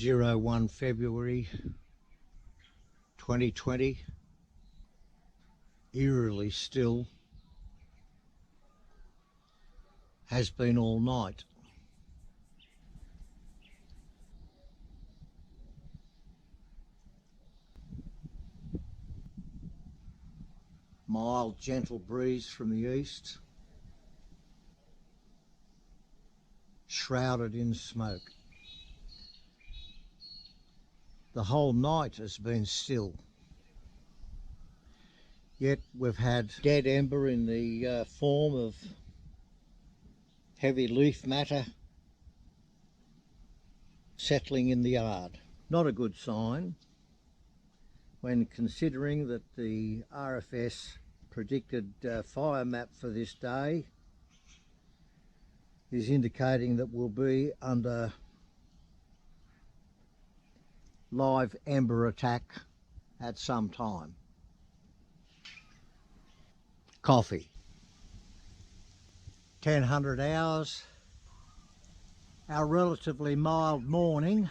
01 February 2020, eerily still, has been all night. Mild, gentle breeze from the east, shrouded in smoke. The whole night has been still, yet we've had dead ember in the form of heavy leaf matter settling in the yard. Not a good sign when considering that the RFS predicted fire map for this day is indicating that we'll be under live ember attack at some time. Coffee. 1000 hours. Our relatively mild morning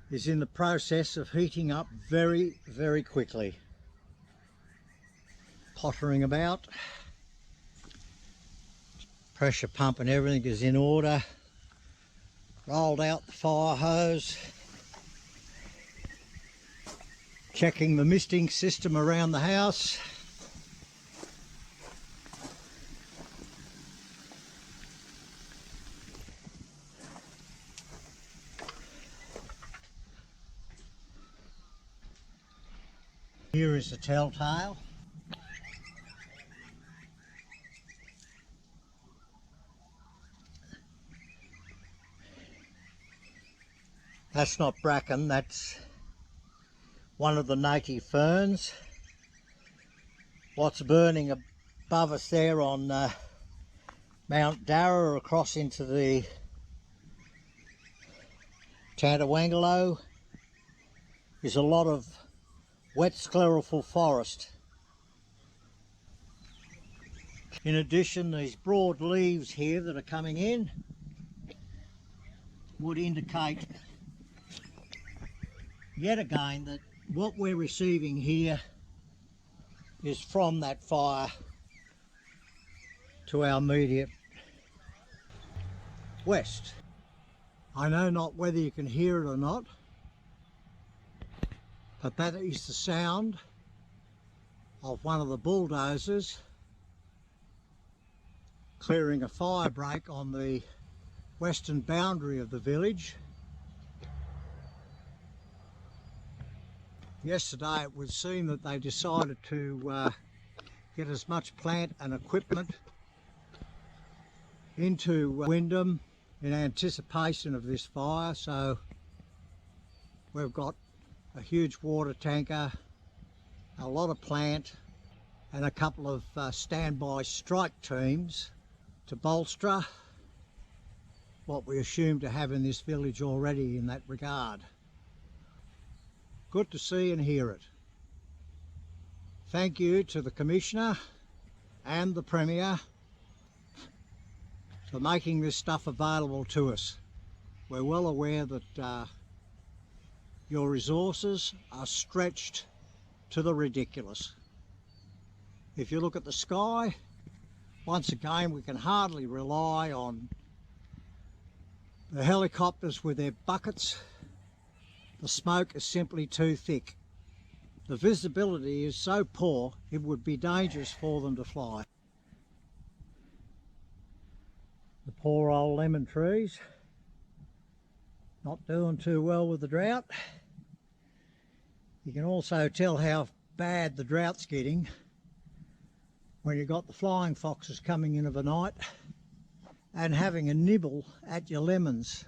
is in the process of heating up very, very quickly. Pottering about. Pressure pump and everything is in order. Rolled out the fire hose. Checking the misting system around the house. Here is the telltale. That's not bracken, that's one of the native ferns. What's burning above us there on Mount Darra across into the Tantawangalo is a lot of wet sclerophyll forest. In addition, these broad leaves here that are coming in would indicate yet again that what we're receiving here is from that fire to our immediate west. I know not whether you can hear it or not, but that is the sound of one of the bulldozers clearing a fire break on the western boundary of the village. Yesterday it would seem that they decided to get as much plant and equipment into Wyndham in anticipation of this fire, so we've got a huge water tanker, a lot of plant and a couple of standby strike teams to bolster what we assume to have in this village already in that regard. Good to see and hear it. Thank you to the Commissioner and the Premier for making this stuff available to us. We're well aware that your resources are stretched to the ridiculous. If you look at the sky, once again we can hardly rely on the helicopters with their buckets. The smoke is simply too thick. The visibility is so poor it would be dangerous for them to fly. The poor old lemon trees, not doing too well with the drought. You can also tell how bad the drought's getting when you've got the flying foxes coming in of a night and having a nibble at your lemons.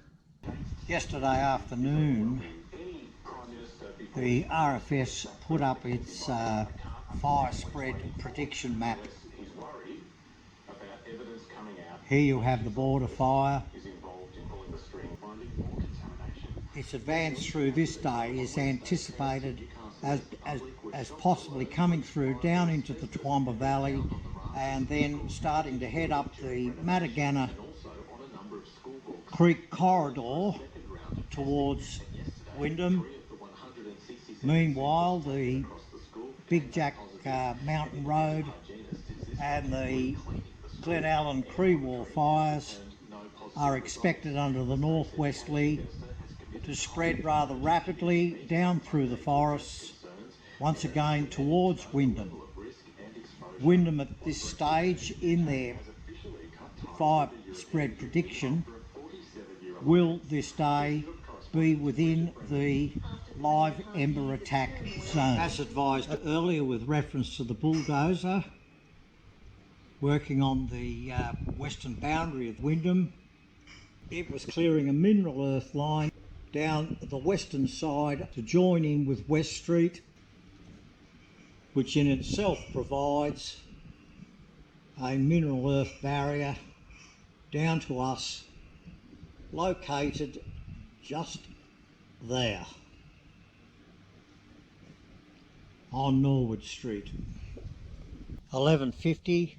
Yesterday afternoon, the RFS put up its fire spread prediction map. Here you have the border fire. Its advance through this day is anticipated as possibly coming through down into the Bega Valley and then starting to head up the Matagana creek corridor towards Wyndham. Meanwhile, the Big Jack Mountain Road and the Glen Allen Creewall fires are expected under the northwesterly to spread rather rapidly down through the forests, once again towards Wyndham. Wyndham at this stage in their fire spread prediction will this day be within the live ember attack zone. As advised earlier with reference to the bulldozer working on the western boundary of Wyndham, it was clearing a mineral earth line down the western side to join in with West Street, which in itself provides a mineral earth barrier down to us, located just there on Norwood Street. 11:50,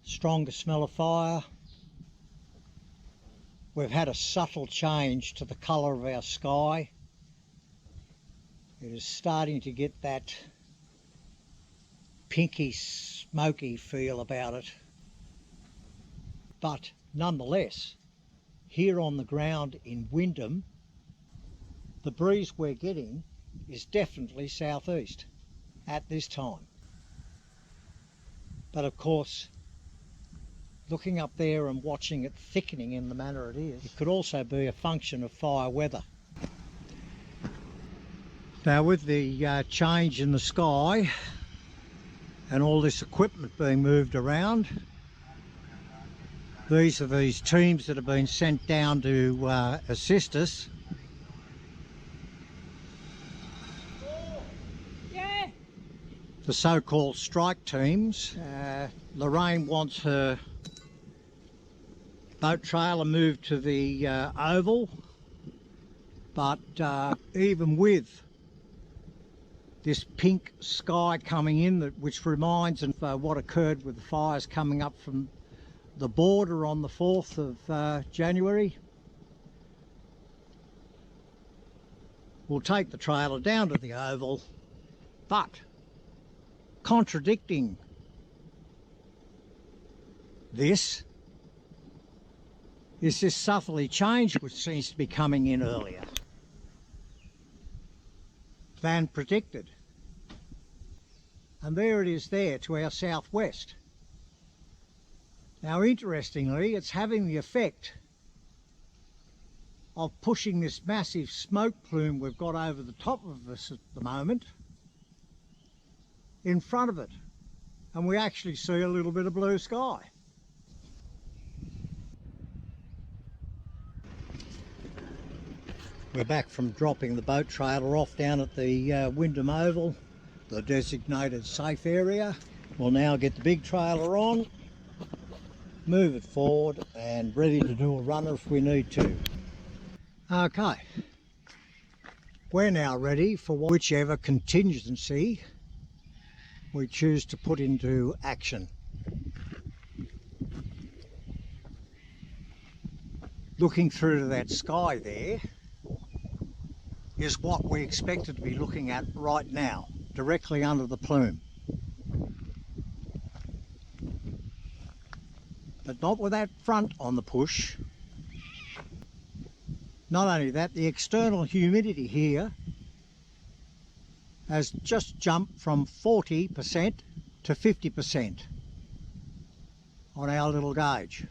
stronger smell of fire. We've had a subtle change to the colour of our sky. It is starting to get that pinky, smoky feel about it. But nonetheless, here on the ground in Wyndham, the breeze we're getting is definitely southeast at this time. But of course, looking up there and watching it thickening in the manner it is, it could also be a function of fire weather. Now with the change in the sky and all this equipment being moved around, these are these teams that have been sent down to assist us. Yeah. The so-called strike teams. Lorraine wants her boat trailer moved to the oval, but even with this pink sky coming in, which reminds of what occurred with the fires coming up from the border on the 4th of January, we'll take the trailer down to the oval. But contradicting this is this southerly change which seems to be coming in earlier than predicted. And there it is there to our southwest. Now interestingly, it's having the effect of pushing this massive smoke plume we've got over the top of us at the moment in front of it, and we actually see a little bit of blue sky. We're back from dropping the boat trailer off down at the Wyndham Oval, the designated safe area. We'll now get the big trailer on, move it forward and ready to do a runner if we need to. Okay, we're now ready for whichever contingency we choose to put into action. Looking through to that sky there is what we expected to be looking at right now, directly under the plume. But not with that front on the push. Not only that, the external humidity here has just jumped from 40% to 50% on our little gauge.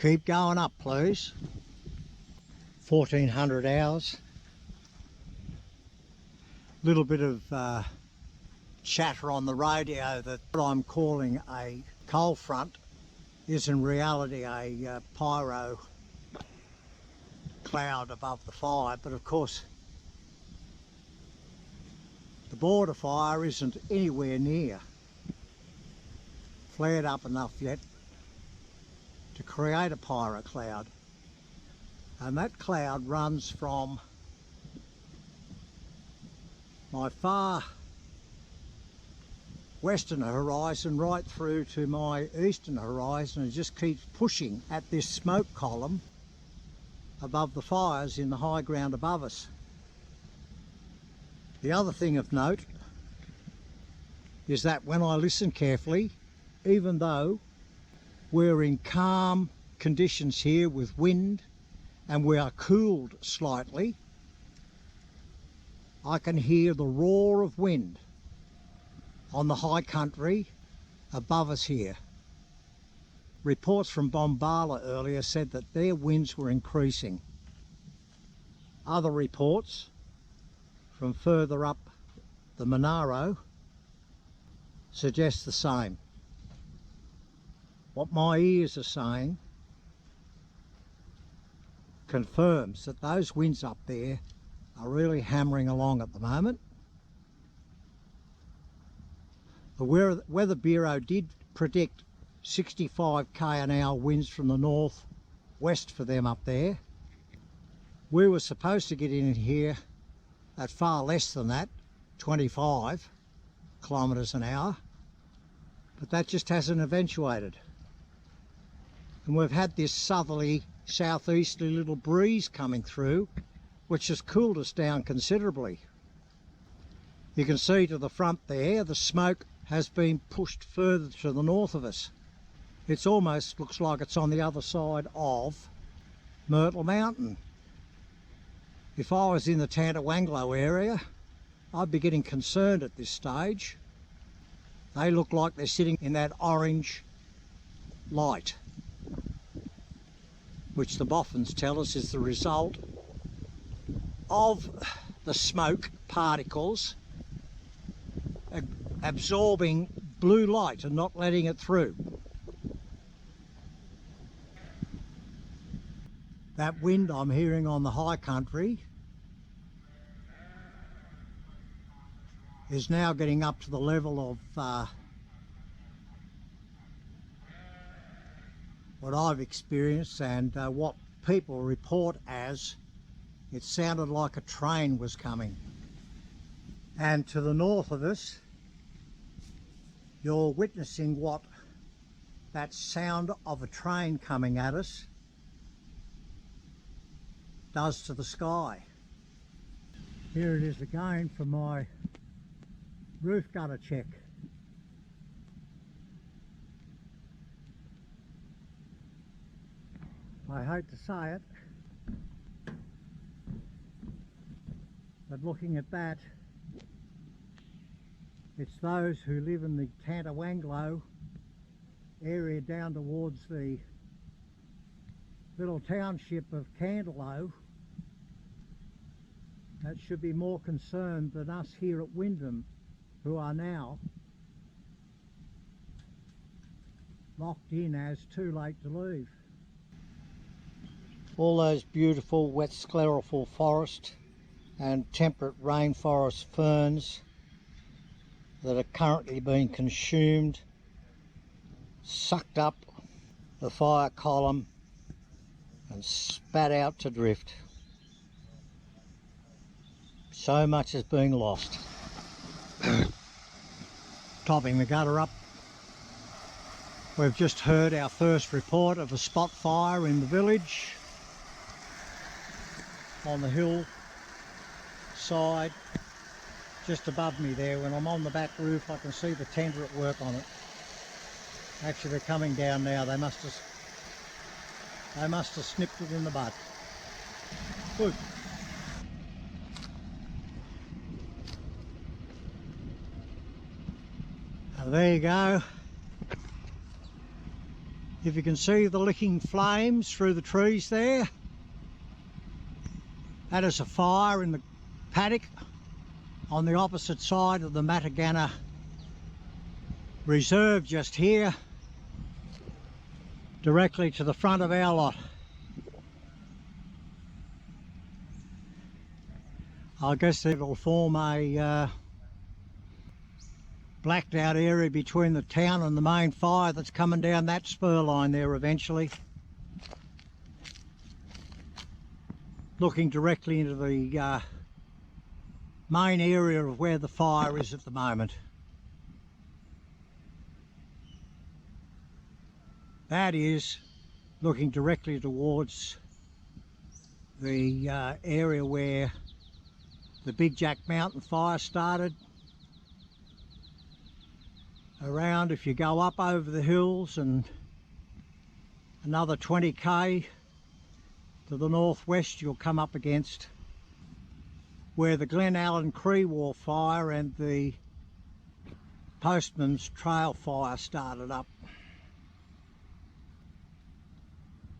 Keep going up, please. 1400 hours. Little bit of chatter on the radio that what I'm calling a cold front is in reality a pyro cloud above the fire, but of course the border fire isn't anywhere near flared up enough yet to create a pyro cloud, and that cloud runs from my far western horizon right through to my eastern horizon, and it just keeps pushing at this smoke column above the fires in the high ground above us. The other thing of note is that when I listen carefully, even though we're in calm conditions here with wind and we are cooled slightly, I can hear the roar of wind on the high country above us here. Reports from Bombala earlier said that their winds were increasing. Other reports from further up the Monaro suggest the same. What my ears are saying confirms that those winds up there are really hammering along at the moment. The Weather Bureau did predict 65 km/h winds from the north west for them up there. We were supposed to get in here at far less than that, 25 km/h, but that just hasn't eventuated. And we've had this southerly, southeasterly little breeze coming through, which has cooled us down considerably. You can see to the front there, the smoke has been pushed further to the north of us. It almost looks like it's on the other side of Myrtle Mountain. If I was in the Tantawanglo area, I'd be getting concerned at this stage. They look like they're sitting in that orange light, which the boffins tell us is the result of the smoke particles absorbing blue light and not letting it through. That wind I'm hearing on the high country is now getting up to the level of what I've experienced and what people report as it sounded like a train was coming. And to the north of us, you're witnessing what that sound of a train coming at us does to the sky. Here it is again for my roof gutter check. I hate to say it, but looking at that, it's those who live in the Tantawanglo area down towards the little township of Candelo that should be more concerned than us here at Wyndham, who are now locked in as too late to leave. All those beautiful wet sclerophyll forest and temperate rainforest ferns that are currently being consumed, sucked up the fire column and spat out to drift. So much is being lost. Topping the gutter up, we've just heard our first report of a spot fire in the village on the hill side just above me there. When I'm on the back roof, I can see the tender at work on it. Actually, they're coming down now. They must have snipped it in the bud. Good. There you go. If you can see the licking flames through the trees there, that is a fire in the paddock on the opposite side of the Matagana Reserve, just here, directly to the front of our lot. I guess it'll form a blacked out area between the town and the main fire that's coming down that spur line there eventually. Looking directly into the main area of where the fire is at the moment. That is looking directly towards the area where the Big Jack Mountain fire started. Around, if you go up over the hills and another 20k to the northwest, you'll come up against where the Glen Allen Cree fire and the Postmans Trail fire started up.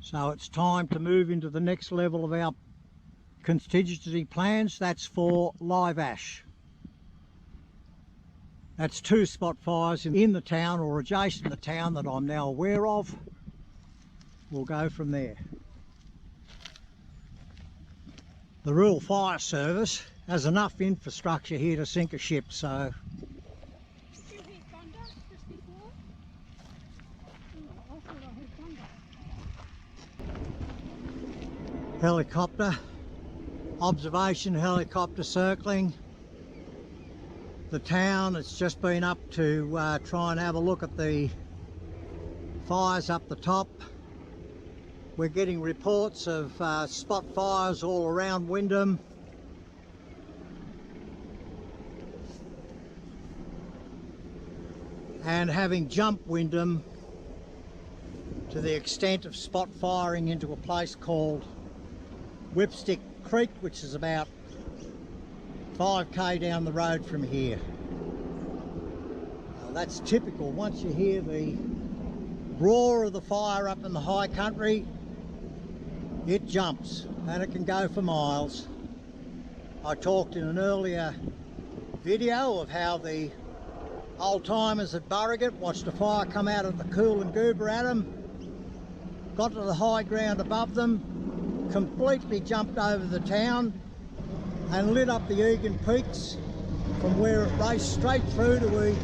So it's time to move into the next level of our contingency plans. That's for live ash. That's 2 spot fires in the town or adjacent to the town that I'm now aware of. We'll go from there. The Rural Fire Service has enough infrastructure here to sink a ship, so... Did you hear thunder just before? Oh, I thought I heard thunder. Helicopter, observation helicopter circling the town. It's just been up to try and have a look at the fires up the top. We're getting reports of spot fires all around Wyndham. And having jumped Wyndham to the extent of spot firing into a place called Whipstick Creek, which is about 5k down the road from here. That's typical. Once you hear the roar of the fire up in the high country, it jumps and it can go for miles. I talked in an earlier video of how the old timers at Burrigot watched a fire come out of the Coolangatta at them, got to the high ground above them, completely jumped over the town and lit up the Egan Peaks from where it raced straight through to Eden.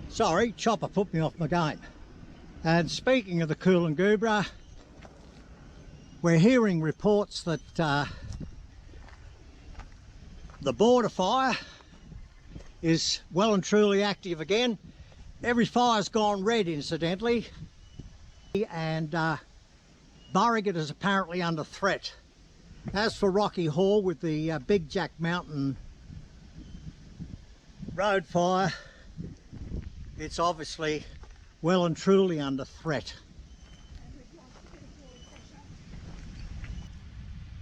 Sorry, chopper put me off my game. And speaking of the Coolangatta, we're hearing reports that the border fire is well and truly active again. Every fire's gone red, incidentally, and Burrigot is apparently under threat. As for Rocky Hall with the Big Jack Mountain road fire, it's obviously well and truly under threat.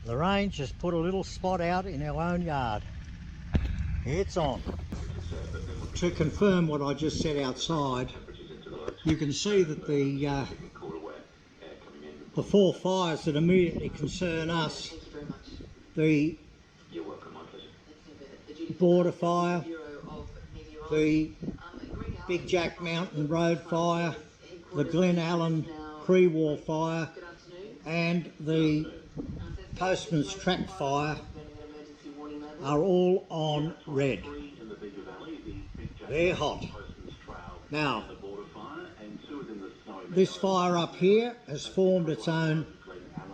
The range has put a little spot out in our own yard. It's on. To confirm what I just said outside, you can see that the 4 fires that immediately concern us, the border fire, the Big Jack Mountain Road fire, the Glen Allen Cree fire, and the Postman's Track fire are all on red. They're hot. Now, this fire up here has formed its own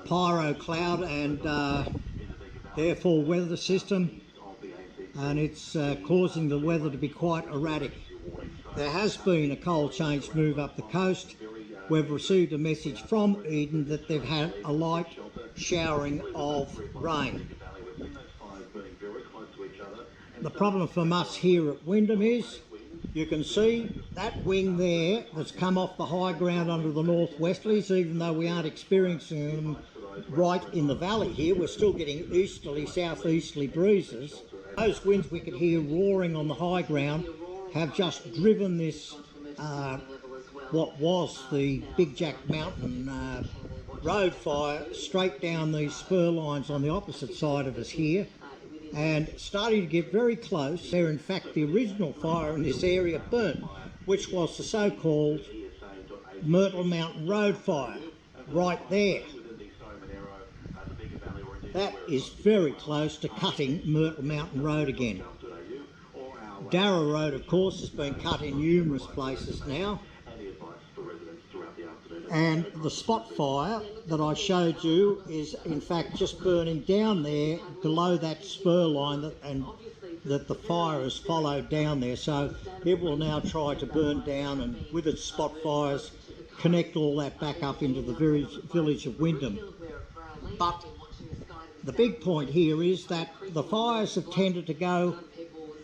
pyro cloud and therefore weather system, and it's causing the weather to be quite erratic. There has been a cold change move up the coast. We've received a message from Eden that they've had a light showering of rain. The problem from us here at Wyndham is, you can see that wing there that's come off the high ground under the northwesterlies, even though we aren't experiencing them right in the valley here, we're still getting easterly, southeasterly breezes. Those winds we could hear roaring on the high ground have just driven this, what was the Big Jack Mountain road fire, straight down these spur lines on the opposite side of us here, and starting to get very close. There, in fact, the original fire in this area burnt, which was the so-called Myrtle Mountain Road fire, right there. That is very close to cutting Myrtle Mountain Road again. Darra Road, of course, has been cut in numerous places now. And the spot fire that I showed you is in fact just burning down there below that spur line that the fire has followed down there. So it will now try to burn down and with its spot fires connect all that back up into the village of Wyndham. But the big point here is that the fires have tended to go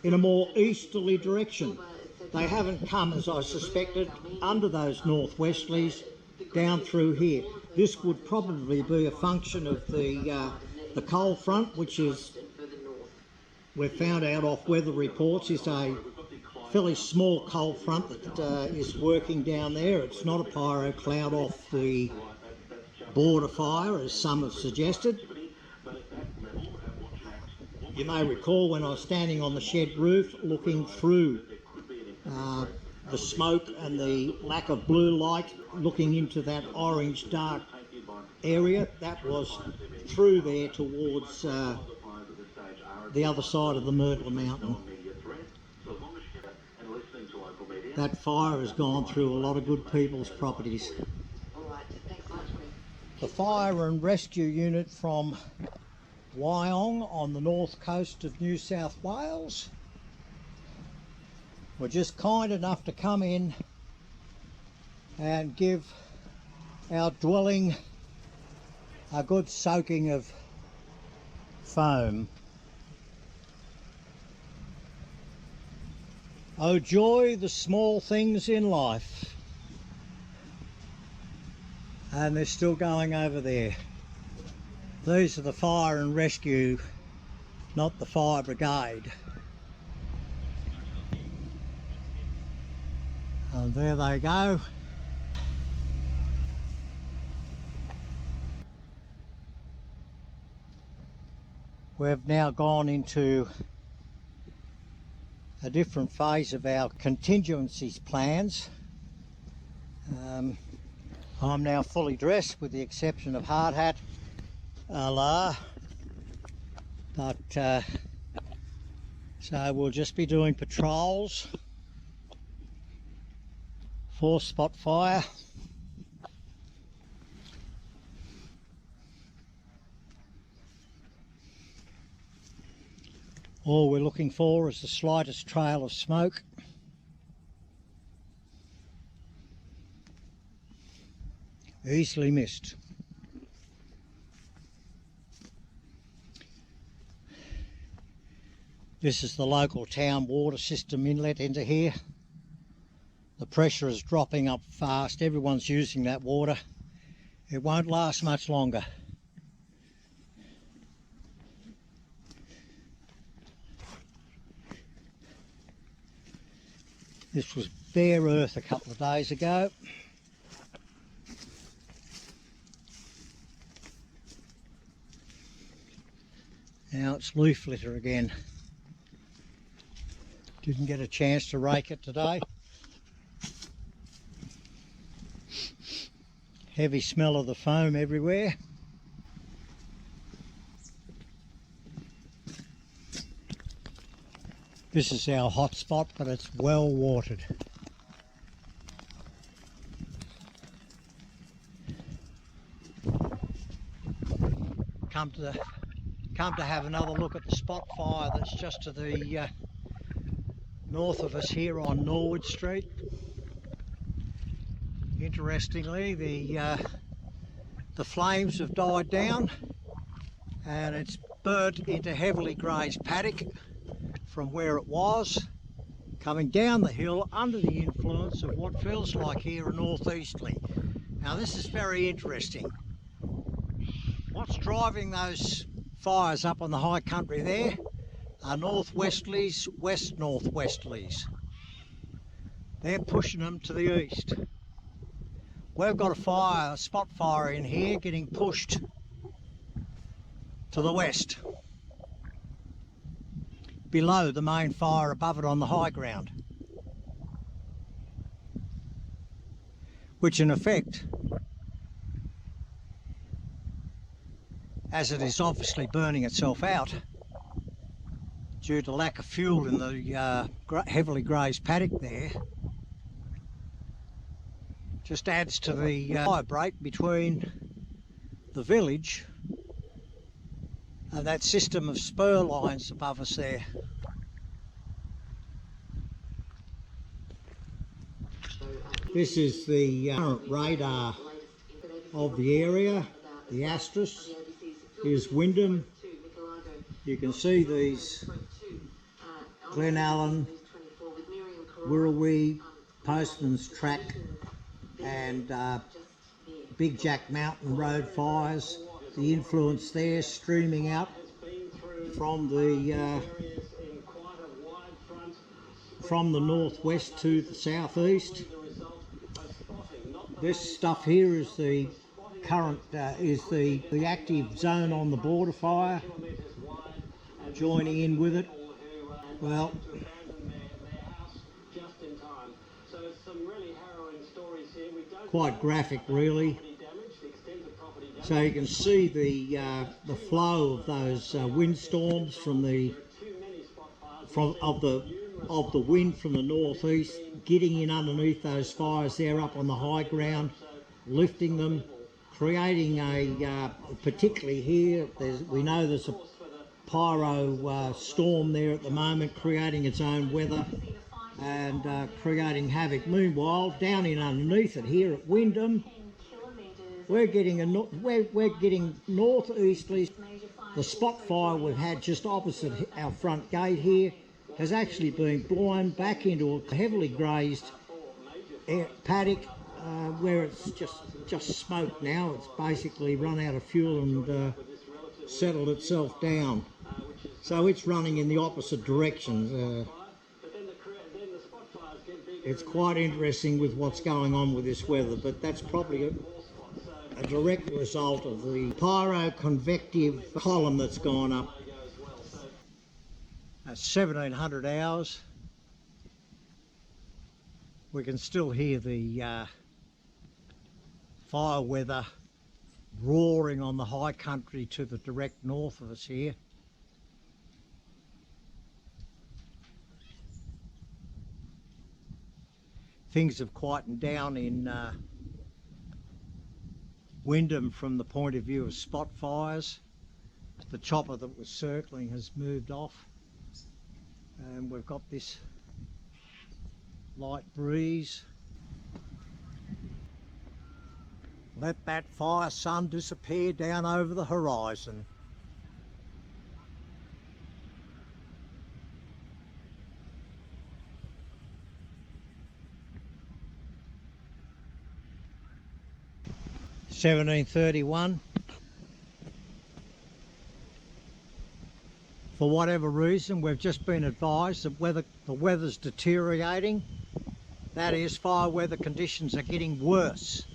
in a more easterly direction. They haven't come, as I suspected, under those northwesterlies down through here. This would probably be a function of the cold front, which is, we've found out off weather reports, is a fairly small cold front that is working down there. It's not a pyro cloud off the border fire, as some have suggested. You may recall when I was standing on the shed roof looking through the smoke and the lack of blue light, looking into that orange dark area, that was through there towards the other side of the Myrtle mountain. That fire has gone through a lot of good people's properties. The fire and rescue unit from Wyong on the north coast of New South Wales were just kind enough to come in and give our dwelling a good soaking of foam. Oh joy, the small things in life. And they're still going over there. These are the fire and rescue, not the fire brigade. And there they go. We've now gone into a different phase of our contingencies plans. I'm now fully dressed with the exception of hard hat, but so we'll just be doing patrols for spot fire. All we're looking for is the slightest trail of smoke. Easily missed. This is the local town water system inlet into here. The pressure is dropping up fast. Everyone's using that water. It won't last much longer. This was bare earth a couple of days ago. Now it's leaf litter again. Didn't get a chance to rake it today. Heavy smell of the foam everywhere. This is our hot spot, but it's well watered. Come to have another look at the spot fire that's just to the north of us here on Norwood Street. Interestingly, the flames have died down and it's burnt into heavily grazed paddock from where it was, coming down the hill under the influence of what feels like here a northeasterly. Now this is very interesting. What's driving those fires up on the high country there are northwesterlies, west northwesterlies. They're pushing them to the east. We've got a spot fire in here getting pushed to the west, below the main fire above it on the high ground, which in effect, as it is obviously burning itself out due to lack of fuel in the heavily grazed paddock there, Just adds to the fire break between the village and that system of spur lines above us there. This is the current radar of the area. The asterisk is Wyndham. You can see these Glen Allen, Werri, Postmans Track and Big Jack Mountain Road fires. The influence there streaming out from the northwest to the southeast. This stuff here is the current is the active zone on the border fire. Joining in with it, well, quite graphic really. So you can see the flow of those windstorms from the wind from the northeast, getting in underneath those fires there up on the high ground, lifting them, creating a particularly here. We know there's a pyro storm there at the moment, creating its own weather and creating havoc. Meanwhile, down in underneath it here at Wyndham, we're getting northeasterlies. The spot fire we've had just opposite our front gate here has actually been blown back into a heavily grazed paddock where it's just smoke now. It's basically run out of fuel and settled itself down. So it's running in the opposite direction. It's quite interesting with what's going on with this weather, but that's probably a direct result of the pyroconvective column that's gone up. At 1700 hours, we can still hear the fire weather roaring on the high country to the direct north of us here. Things have quietened down in Wyndham from the point of view of spot fires. The chopper that was circling has moved off and we've got this light breeze. Let that fire sun disappear down over the horizon. (1731). For whatever reason, we've just been advised that the weather's deteriorating. That is, fire weather conditions are getting worse,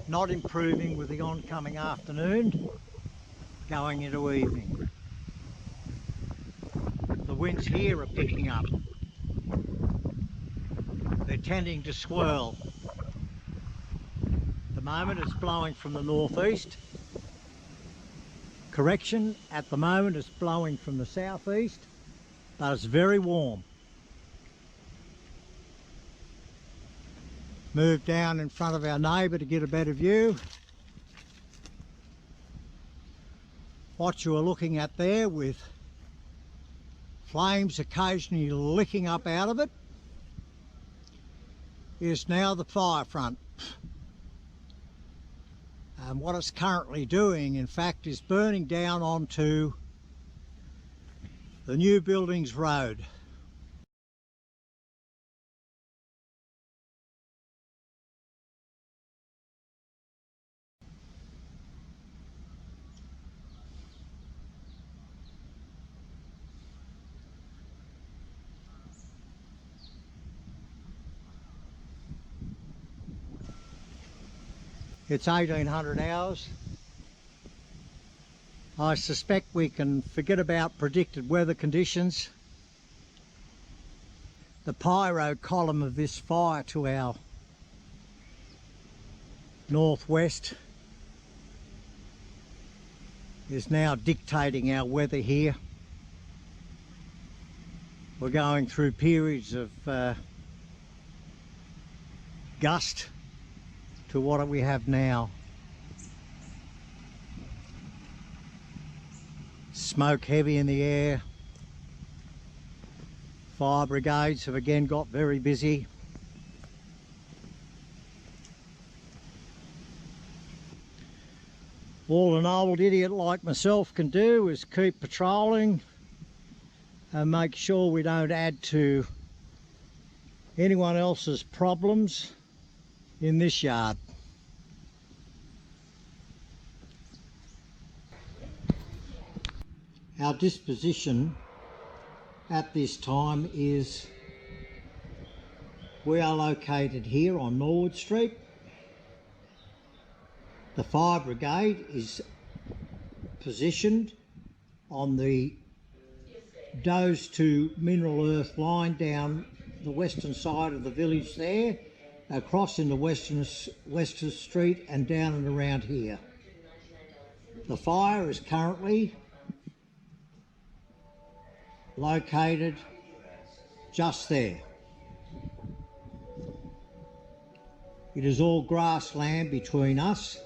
not improving with the oncoming afternoon, going into evening. The winds here are picking up. They're tending to swirl. At the moment it's blowing from the northeast. Correction, at the moment it's blowing from the southeast, but it's very warm. Move down in front of our neighbour to get a better view. What you are looking at there, with flames occasionally licking up out of it, is now the fire front. And what it's currently doing, in fact, is burning down onto the New Buildings Road. It's 1800 hours. I suspect we can forget about predicted weather conditions. The pyro column of this fire to our northwest is now dictating our weather here. We're going through periods of gust to what we have now. Smoke heavy in the air. Fire brigades have again got very busy. All an old idiot like myself can do is keep patrolling and make sure we don't add to anyone else's problems in this yard. Our disposition at this time is we are located here on Norwood Street. The fire brigade is positioned on the Does to Mineral Earth line down the western side of the village there, across into Western Street and down and around here. The fire is currently located just there. It is all grassland between us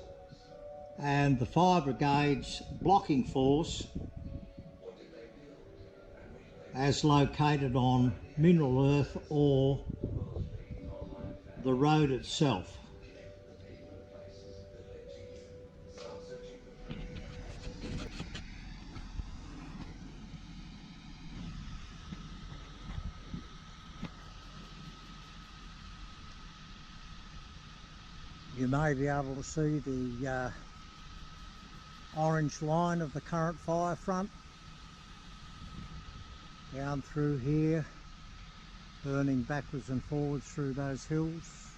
and the fire brigade's blocking force as located on Mineral Earth or the road itself. You may be able to see the orange line of the current fire front down through here, burning backwards and forwards through those hills,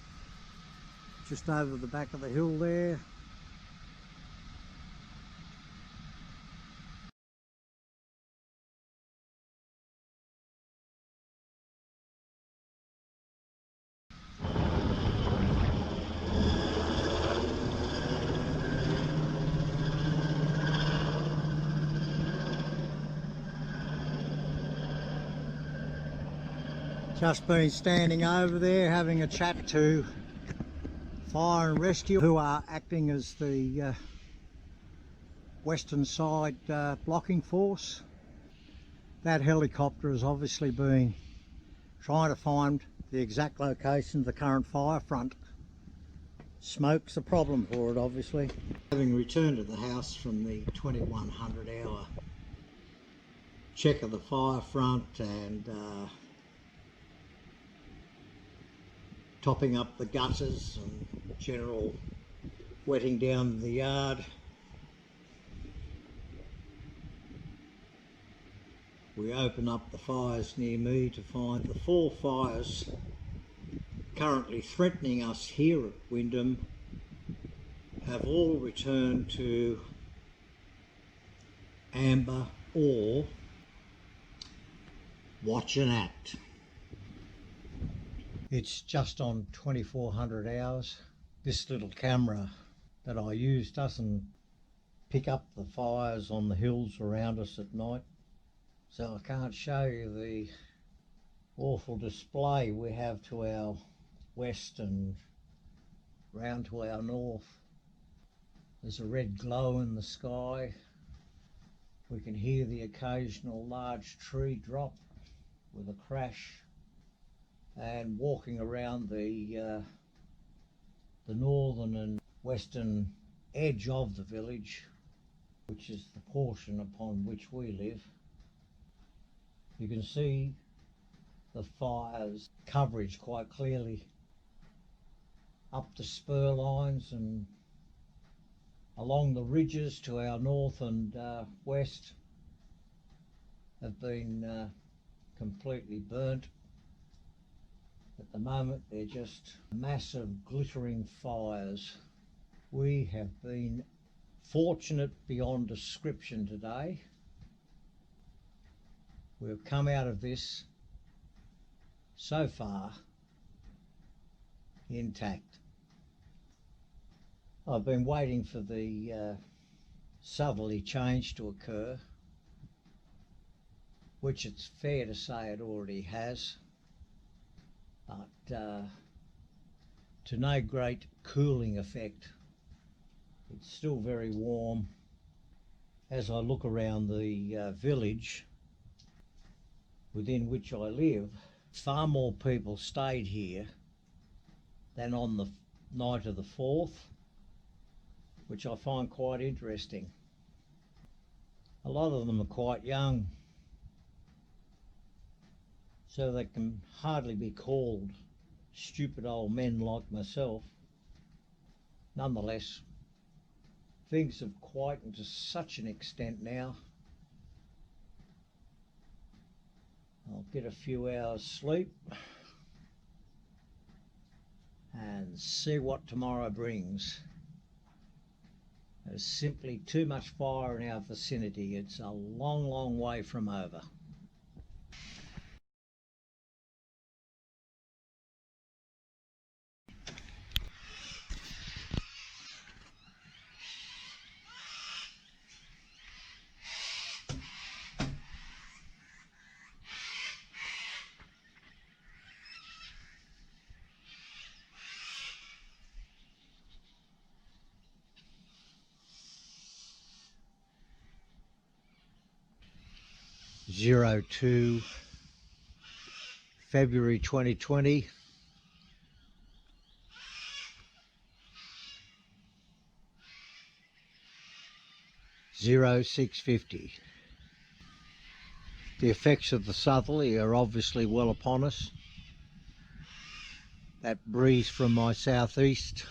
just over the back of the hill there. Just been standing over there having a chat to fire and rescue, who are acting as the western side blocking force. That helicopter has obviously been trying to find the exact location of the current fire front. Smoke's a problem for it, obviously. Having returned to the house from the 2100 hour check of the fire front and topping up the gutters and general wetting down the yard, we open up the fires near me to find the 4 fires currently threatening us here at Wyndham have all returned to amber or watch and act. It's just on 2400 hours. This little camera that I use doesn't pick up the fires on the hills around us at night, so I can't show you the awful display we have to our west and round to our north. There's a red glow in the sky. We can hear the occasional large tree drop with a crash. And walking around the northern and western edge of the village, which is the portion upon which we live, you can see the fire's coverage quite clearly up the spur lines and along the ridges to our north and west have been completely burnt. At the moment they're just massive glittering fires. We have been fortunate beyond description today. We've come out of this so far intact. I've been waiting for the southerly change to occur, which it's fair to say it already has. But to no great cooling effect. It's still very warm. As I look around the village within which I live, far more people stayed here than on the night of the 4th, which I find quite interesting. A lot of them are quite young, so they can hardly be called stupid old men like myself. Nonetheless, things have quietened to such an extent now. I'll get a few hours sleep and see what tomorrow brings. There's simply too much fire in our vicinity. It's a long, long way from over. (02) February 2020. (0650). The effects of the southerly are obviously well upon us. That breeze from my southeast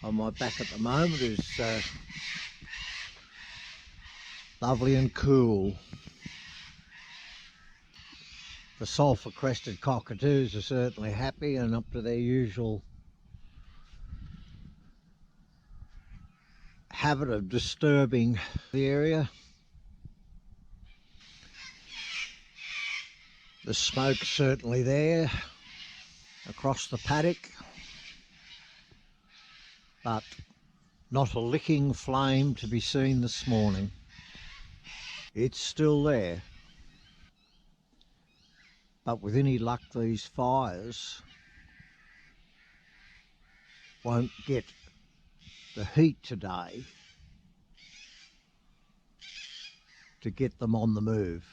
on my back at the moment is lovely and cool. The sulphur-crested cockatoos are certainly happy and up to their usual habit of disturbing the area. The smoke's certainly there across the paddock, but not a licking flame to be seen this morning. It's still there. But with any luck, these fires won't get the heat today to get them on the move.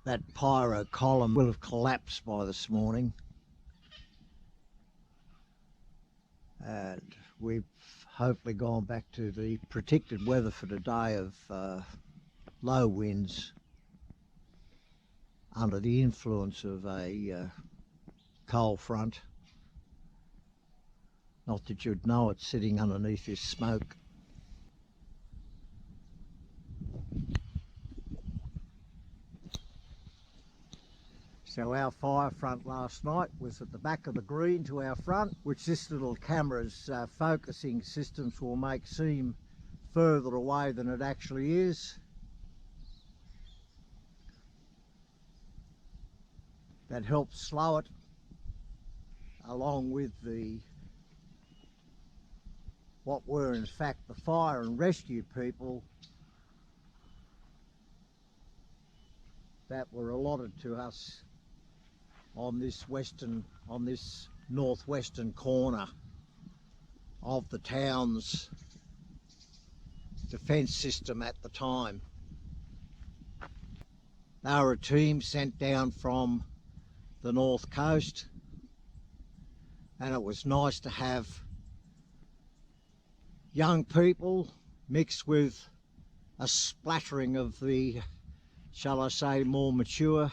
That pyro column will have collapsed by this morning, and we've hopefully gone back to the predicted weather for today of low winds under the influence of a cold front. Not that you'd know it sitting underneath this smoke. So our fire front last night was at the back of the green to our front, which this little camera's focusing systems will make seem further away than it actually is. That helps slow it, along with what were in fact the fire and rescue people that were allotted to us on this northwestern corner of the town's defence system at the time. They were a team sent down from the north coast, and it was nice to have young people mixed with a splattering of the, shall I say, more mature,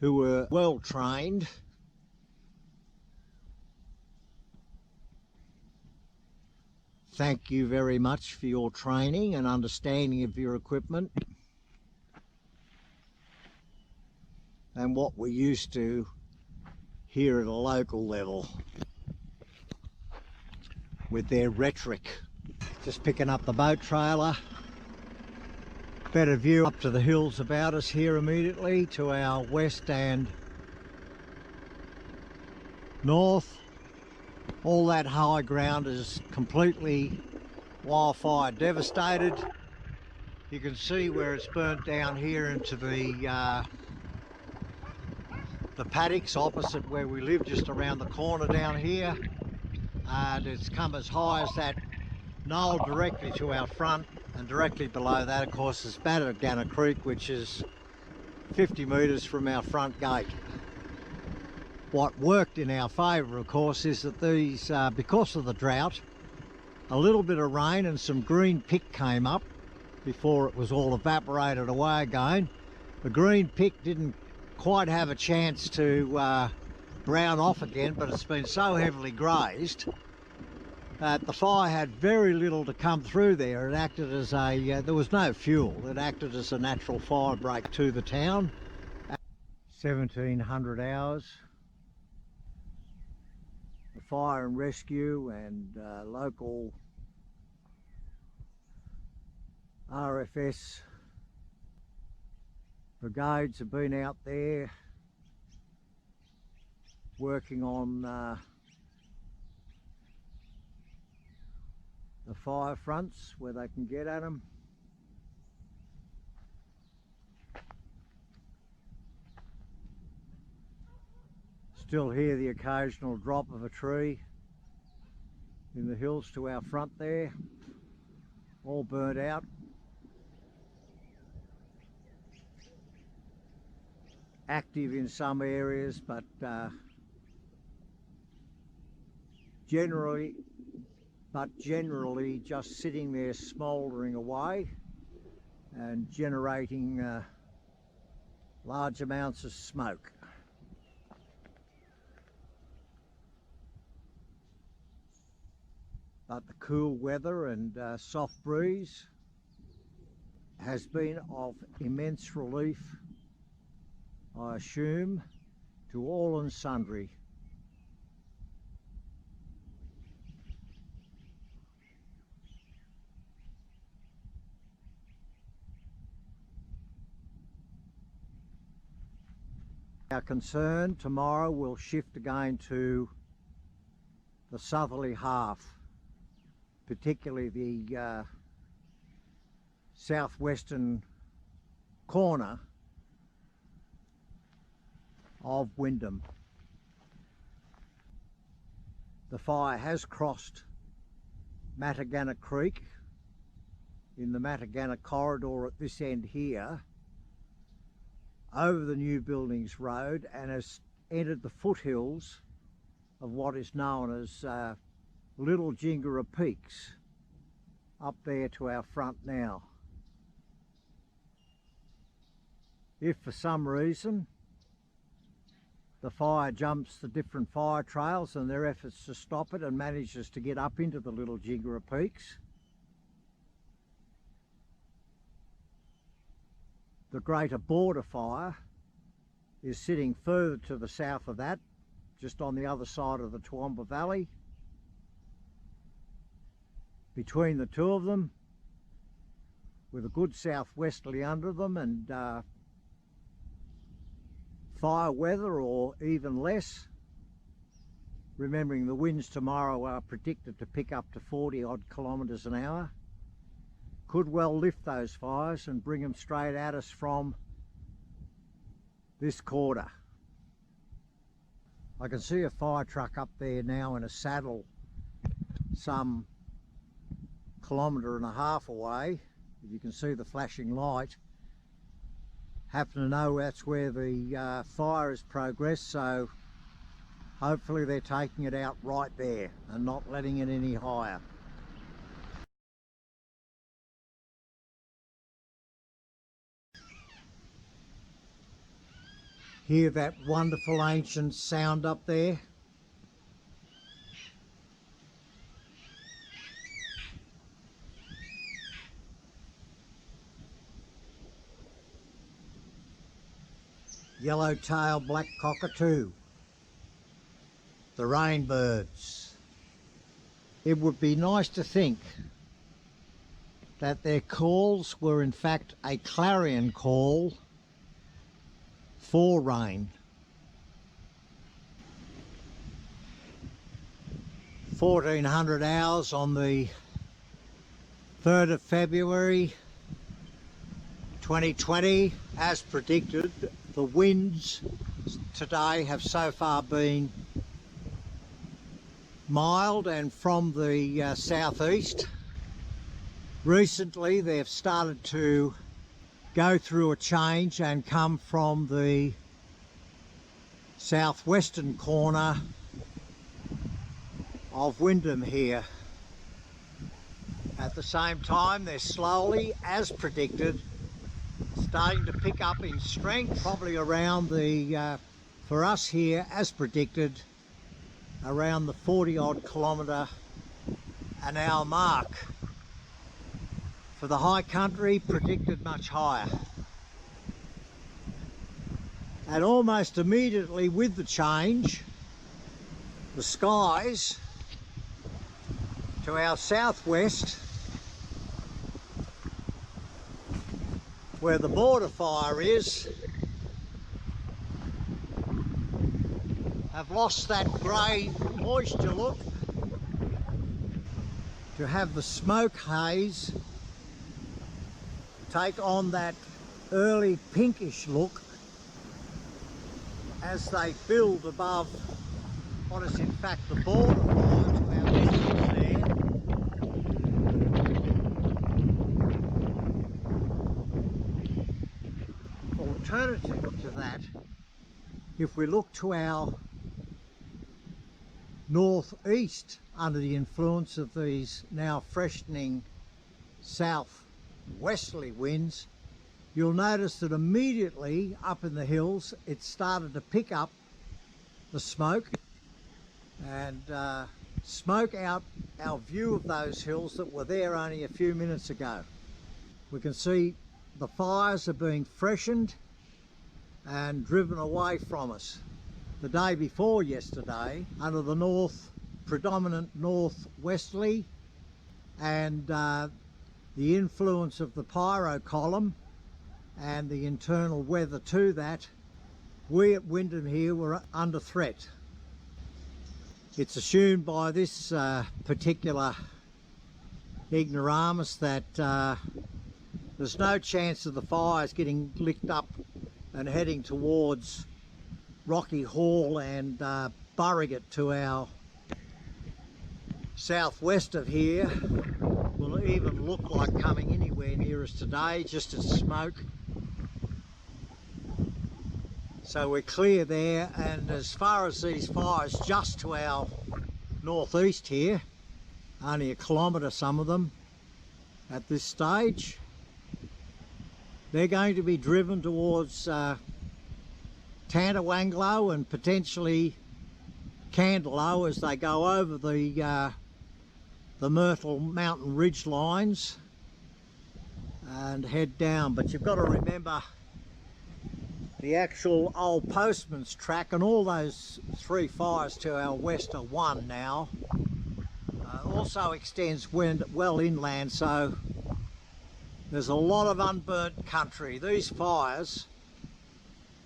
who were well trained. Thank you very much for your training and understanding of your equipment and what we're used to here at a local level with their rhetoric. Just picking up the boat trailer. Better view up to the hills about us here immediately to our west and north. All that high ground is completely wildfire devastated. You can see where it's burnt down here into the the paddocks opposite where we live, just around the corner down here, and it's come as high as that knoll directly to our front, and directly below that of course is Badja Creek, which is 50 metres from our front gate. What worked in our favour of course is that these, because of the drought, a little bit of rain and some green pick came up before it was all evaporated away again. The green pick didn't quite have a chance to brown off again, but it's been so heavily grazed that the fire had very little to come through there. It acted as a, there was no fuel, it acted as a natural fire break to the town. 1700 hours. The fire and rescue and local RFS brigades have been out there working on the fire fronts where they can get at them. Still hear the occasional drop of a tree in the hills to our front there, all burnt out. Active in some areas, but generally just sitting there smouldering away and generating large amounts of smoke. But the cool weather and soft breeze has been of immense relief, I assume, to all and sundry. Our concern tomorrow will shift again to the southerly half, particularly the southwestern corner of Wyndham. The fire has crossed Badja Creek in the Badja corridor at this end here, over the New Buildings Road, and has entered the foothills of what is known as Little Jingara Peaks, up there to our front now. If for some reason the fire jumps the different fire trails and their efforts to stop it and manages to get up into the Little Jingara Peaks, the greater border fire is sitting further to the south of that, just on the other side of the Toowoomba Valley. Between the two of them, with a good southwesterly under them and fire weather or even less, remembering the winds tomorrow are predicted to pick up to 40 odd kilometres an hour, could well lift those fires and bring them straight at us from this quarter. I can see a fire truck up there now in a saddle some 1.5 kilometres away. You can see the flashing light. Happen to know that's where the fire has progressed, so hopefully they're taking it out right there and not letting it any higher. Hear that wonderful ancient sound up there? Yellow-tailed black cockatoo, the rainbirds. It would be nice to think that their calls were in fact a clarion call for rain. 1400 hours on the 3rd of February 2020, as predicted. The winds today have so far been mild and from the southeast. Recently they've started to go through a change and come from the southwestern corner of Wyndham here. At the same time, they're slowly, as predicted, starting to pick up in strength, probably around the, for us here, as predicted, around the 40-odd kilometre an hour mark. For the high country, predicted much higher. And almost immediately with the change, the skies to our southwest, where the border fire is, have lost that grey moisture look to have the smoke haze take on that early pinkish look as they build above what is in fact the border fire to our distance there. Alternative to that, if we look to our northeast under the influence of these now freshening southwesterly winds, you'll notice that immediately up in the hills it started to pick up the smoke and smoke out our view of those hills that were there only a few minutes ago. We can see the fires are being freshened and driven away from us. The day before yesterday, under the predominant northwesterly and the influence of the pyro column and the internal weather to that, we at Wyndham here were under threat. It's assumed by this particular ignoramus that there's no chance of the fires getting licked up and heading towards Rocky Hall and Burrigat to our southwest of here. Will even look like coming anywhere near us today, just as smoke. So we're clear there, and as far as these fires just to our northeast here, only a kilometre some of them at this stage, they're going to be driven towards Tantawanglo and potentially Candelo as they go over the Myrtle mountain ridge lines and head down. But you've got to remember the actual old Postmans track, and all those three fires to our west are one now, also extends well inland, so there's a lot of unburnt country. These fires,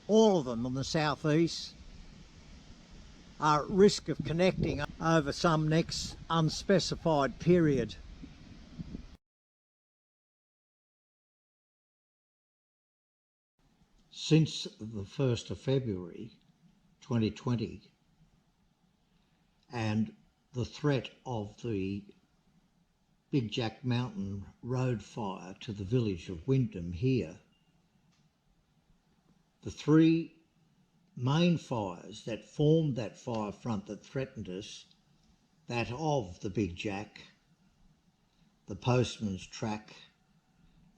all of them on the southeast, are at risk of connecting over some next unspecified period. Since the 1st of February 2020 and the threat of the Big Jack Mountain road fire to the village of Wyndham here, the three main fires that formed that fire front that threatened us, that of the Big Jack, the Postman's Track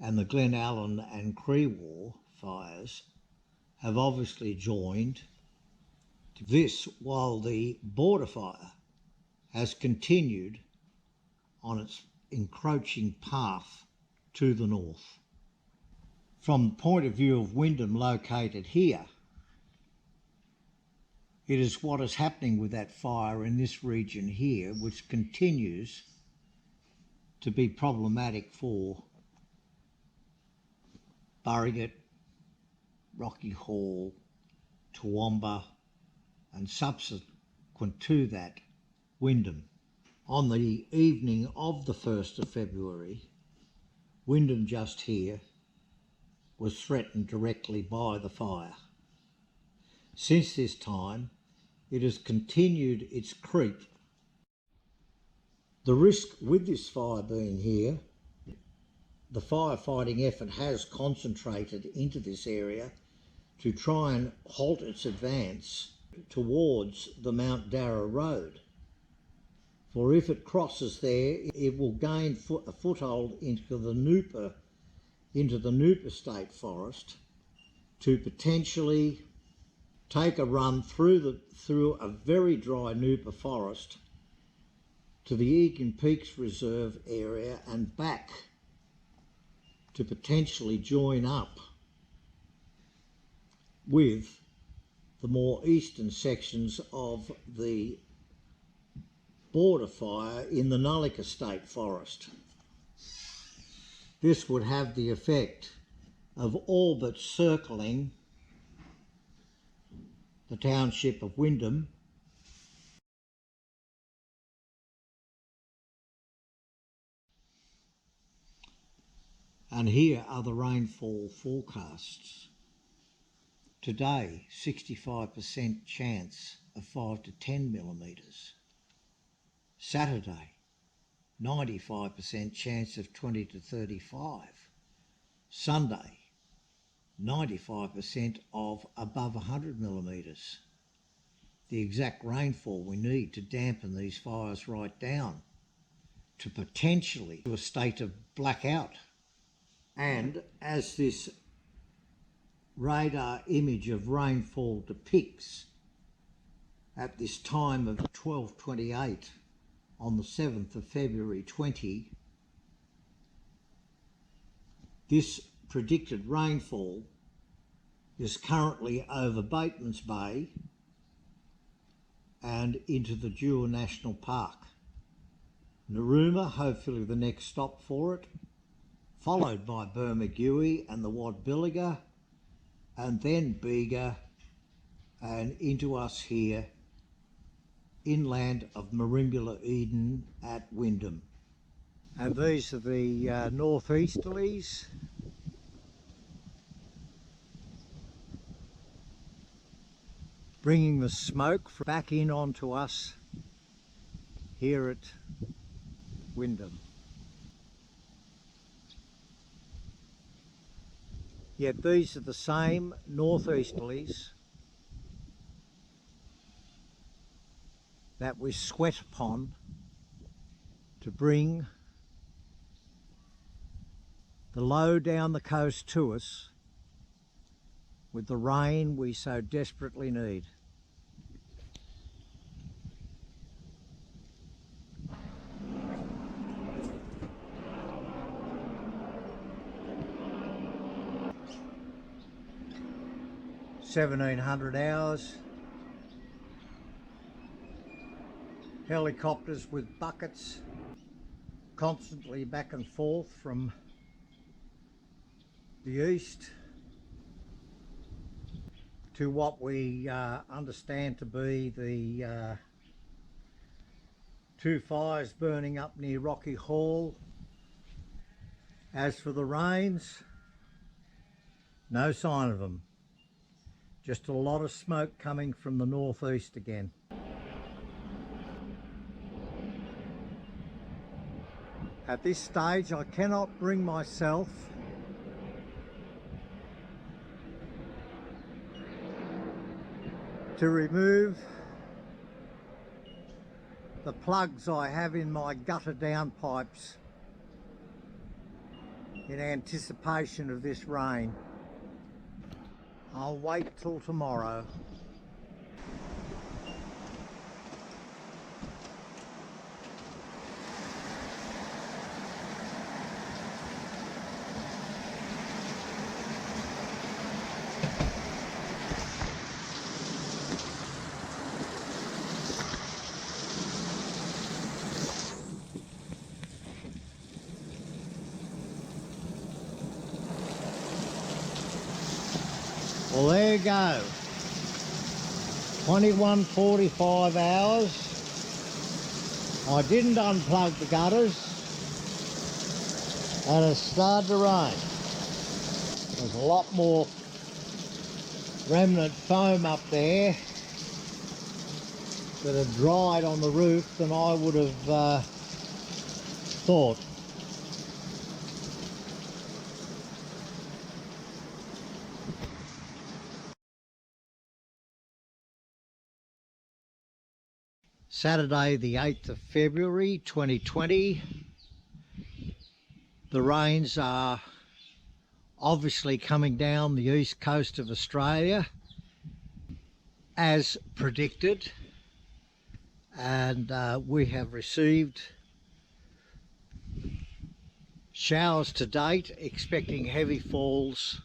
and the Glen Allen and Creewar fires, have obviously joined to this, while the border fire has continued on its encroaching path to the north. From the point of view of Wyndham located here, it is what is happening with that fire in this region here which continues to be problematic for Burrigat, Rocky Hall, Toowoomba and subsequent to that, Wyndham. On the evening of the 1st of February, Wyndham just here was threatened directly by the fire. Since this time, it has continued its creep. The risk with this fire being here, the firefighting effort has concentrated into this area to try and halt its advance towards the Mount Darra Road. For if it crosses there, it will gain a foothold into the Nooper State Forest to potentially take a run through a very dry Nooper forest to the Egan Peaks Reserve area and back to potentially join up with the more eastern sections of the border fire in the Nullika State Forest. This would have the effect of all but circling the township of Wyndham and here are the rainfall forecasts. Today, 65% chance of 5 to 10 millimetres. Saturday, 95% chance of 20 to 35. Sunday, 95% of above 100 millimetres. The exact rainfall we need to dampen these fires right down to potentially to a state of blackout. And as this radar image of rainfall depicts, at this time of 12:28 on the 7th of February 20, this predicted rainfall is currently over Bateman's Bay and into the Dewar National Park. Narooma, hopefully the next stop for it, followed by Bermagui and the Wadbilliga, and then Bega and into us here inland of Merimbula Eden at Wyndham. And these are the northeasterlies. Bringing the smoke back in onto us here at Wyndham. Yet these are the same northeasterlies that we sweat upon to bring the low down the coast to us with the rain we so desperately need. $1,700 helicopters with buckets constantly back and forth from the east to what we understand to be the two fires burning up near Rocky Hall. As for the rains, no sign of them. Just a lot of smoke coming from the northeast again. At this stage, I cannot bring myself to remove the plugs I have in my gutter downpipes in anticipation of this rain. I'll wait till tomorrow. Well, there you go. 21:45 hours. I didn't unplug the gutters and it started to rain. There's a lot more remnant foam up there that had dried on the roof than I would have thought. Saturday the 8th of February 2020. The rains are obviously coming down the east coast of Australia as predicted, and we have received showers to date, expecting heavy falls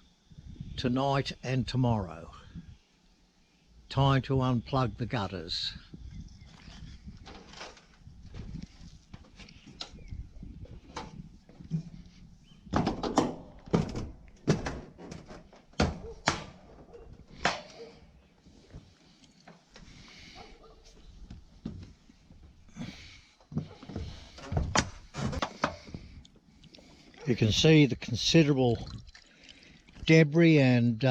tonight and tomorrow. Time to unplug the gutters. You can see the considerable debris and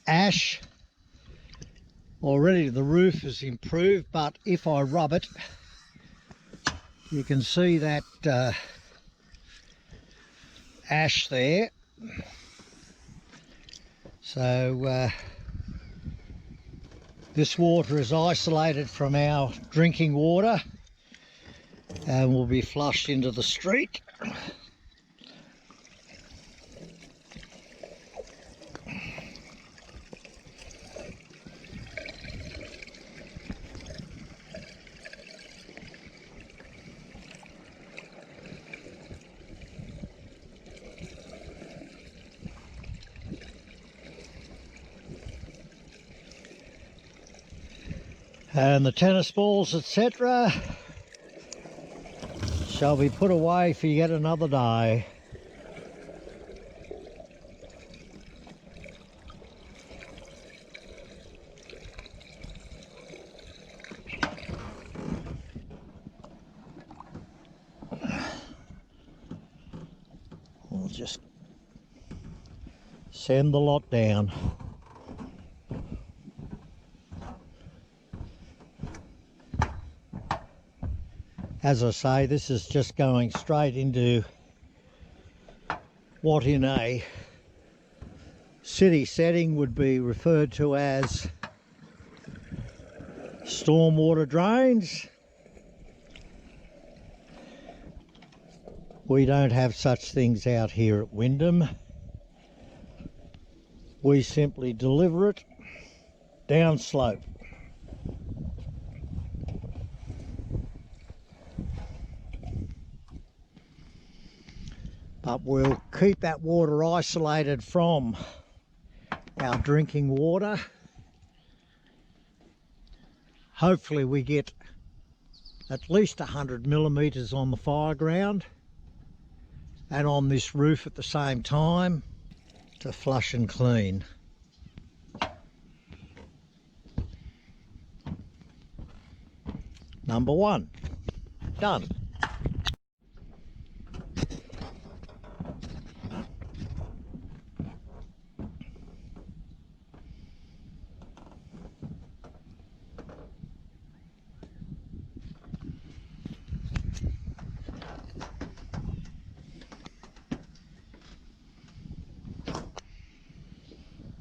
ash. Already the roof has improved, but if I rub it, you can see that ash there. So this water is isolated from our drinking water and will be flushed into the street. And the tennis balls, etc., shall be put away for yet another day. We'll just send the lot down. As I say, this is just going straight into what in a city setting would be referred to as stormwater drains. We don't have such things out here at Wyndham. We simply deliver it downslope. But we'll keep that water isolated from our drinking water. Hopefully we get at least 100 millimetres on the fireground and on this roof at the same time to flush and clean. Number one, done.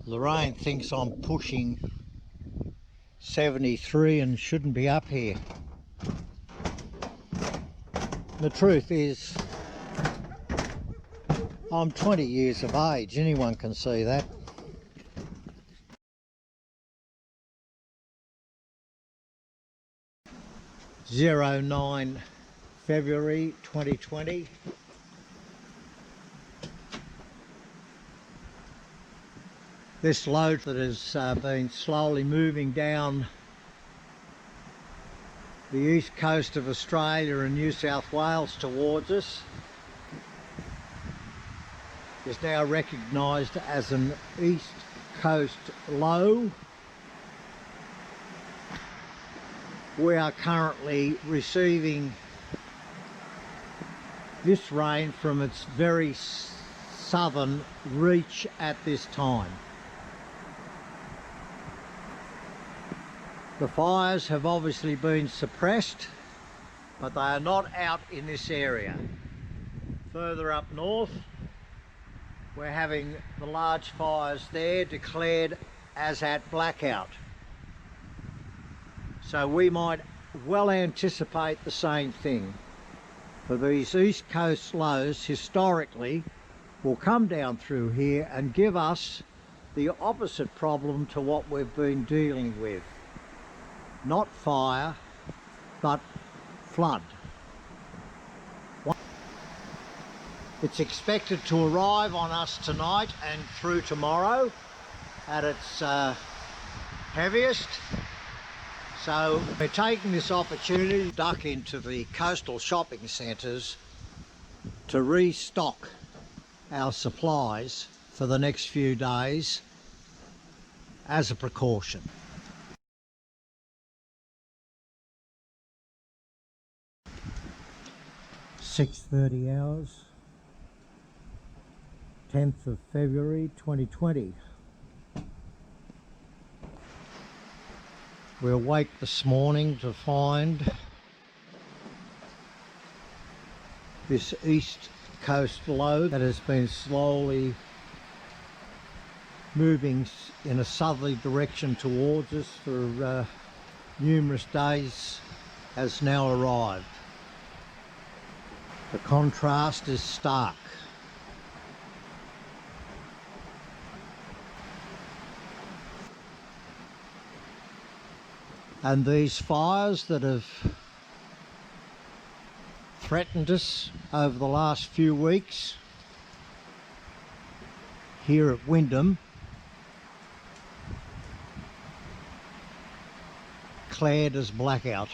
Lorraine thinks I'm pushing 73 and shouldn't be up here. The truth is, I'm 20 years of age, anyone can see that. (09 February 2020). This load that has been slowly moving down the east coast of Australia and New South Wales towards us is now recognised as an east coast low. We are currently receiving this rain from its very southern reach at this time. The fires have obviously been suppressed, but they are not out in this area. Further up north, we're having the large fires there declared as at blackout. So we might well anticipate the same thing. For these east coast lows historically will come down through here and give us the opposite problem to what we've been dealing with. Not fire, but flood. It's expected to arrive on us tonight and through tomorrow at its heaviest. So we're taking this opportunity to duck into the coastal shopping centres to restock our supplies for the next few days as a precaution. 6:30 hours, 10th of February 2020. We awake this morning to find this east coast low that has been slowly moving in a southerly direction towards us for numerous days has now arrived. The contrast is stark. And these fires that have threatened us over the last few weeks here at Wyndham declared as blackout.